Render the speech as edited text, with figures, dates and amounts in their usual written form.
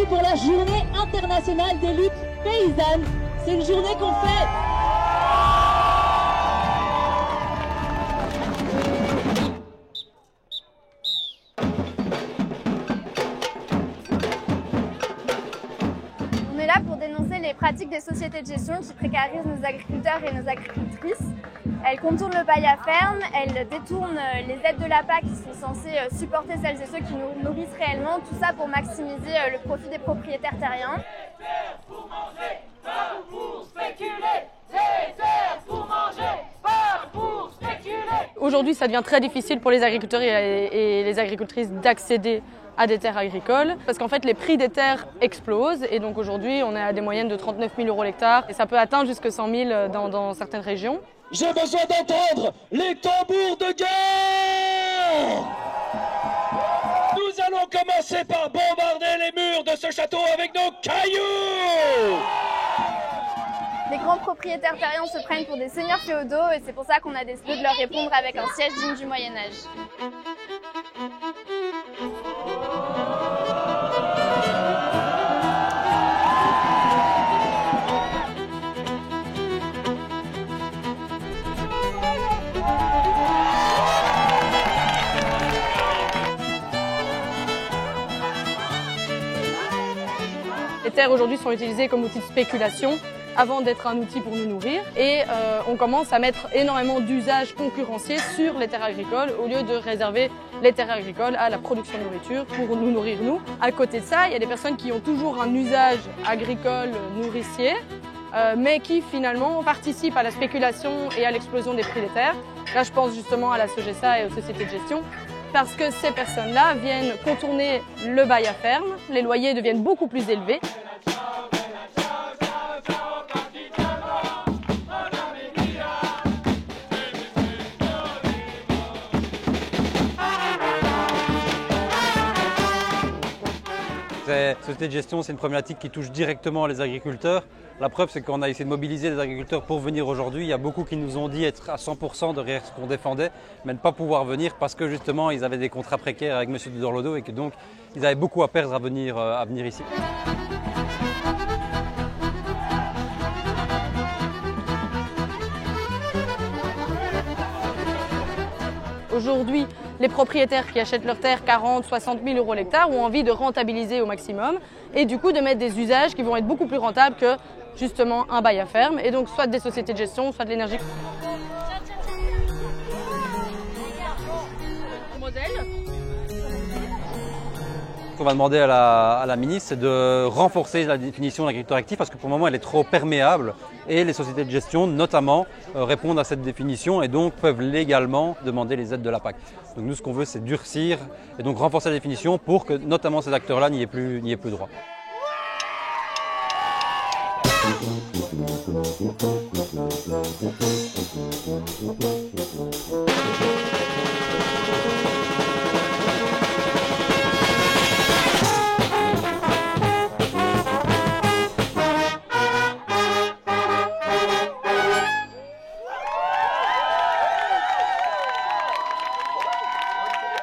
pour la journée internationale des luttes paysannes. C'est une journée qu'on fait. On est là pour dénoncer les pratiques des sociétés de gestion qui précarisent nos agriculteurs et nos agricultrices. Elles contournent le bail à ferme, elles détournent les aides de la PAC qui sont censées supporter celles et ceux qui nous nourrissent réellement, tout ça pour maximiser le profit des propriétaires terriens. Des terres pour manger, pas pour spéculer. Des terres pour manger, pas pour spéculer. Aujourd'hui, ça devient très difficile pour les agriculteurs et les agricultrices d'accéder à des terres agricoles parce qu'en fait les prix des terres explosent et donc aujourd'hui on est à des moyennes de 39 000 € l'hectare et ça peut atteindre jusqu'à 100 000 dans certaines régions. J'ai besoin d'entendre les tambours de guerre. Nous allons commencer par bombarder les murs de ce château avec nos cailloux. Les grands propriétaires terriens se prennent pour des seigneurs féodaux et c'est pour ça qu'on a décidé de leur répondre avec un siège digne du Moyen-Âge. Les terres aujourd'hui sont utilisées comme outil de spéculation avant d'être un outil pour nous nourrir et on commence à mettre énormément d'usages concurrenciers sur les terres agricoles au lieu de réserver les terres agricoles à la production de nourriture pour nous nourrir nous. À côté de ça, il y a des personnes qui ont toujours un usage agricole nourricier mais qui finalement participent à la spéculation et à l'explosion des prix des terres. Là, je pense justement à la Sogesa et aux sociétés de gestion. Parce que ces personnes-là viennent contourner le bail à ferme, les loyers deviennent beaucoup plus élevés. La société de gestion, c'est une problématique qui touche directement les agriculteurs. La preuve, c'est qu'on a essayé de mobiliser les agriculteurs pour venir aujourd'hui. Il y a beaucoup qui nous ont dit être à 100% derrière ce qu'on défendait, mais ne pas pouvoir venir parce que justement, ils avaient des contrats précaires avec M. de Dorlodo et que donc, ils avaient beaucoup à perdre à venir ici. Aujourd'hui, les propriétaires qui achètent leurs terres 40 000 60 000 € l'hectare ont envie de rentabiliser au maximum et du coup de mettre des usages qui vont être beaucoup plus rentables que justement un bail à ferme et donc soit des sociétés de gestion, soit de l'énergie. Ce qu'on va demander à la ministre, c'est de renforcer la définition de l'agriculteur actif parce que pour le moment elle est trop perméable et les sociétés de gestion notamment répondent à cette définition et donc peuvent légalement demander les aides de la PAC. Donc nous ce qu'on veut c'est durcir et donc renforcer la définition pour que notamment ces acteurs-là n'y aient plus droit.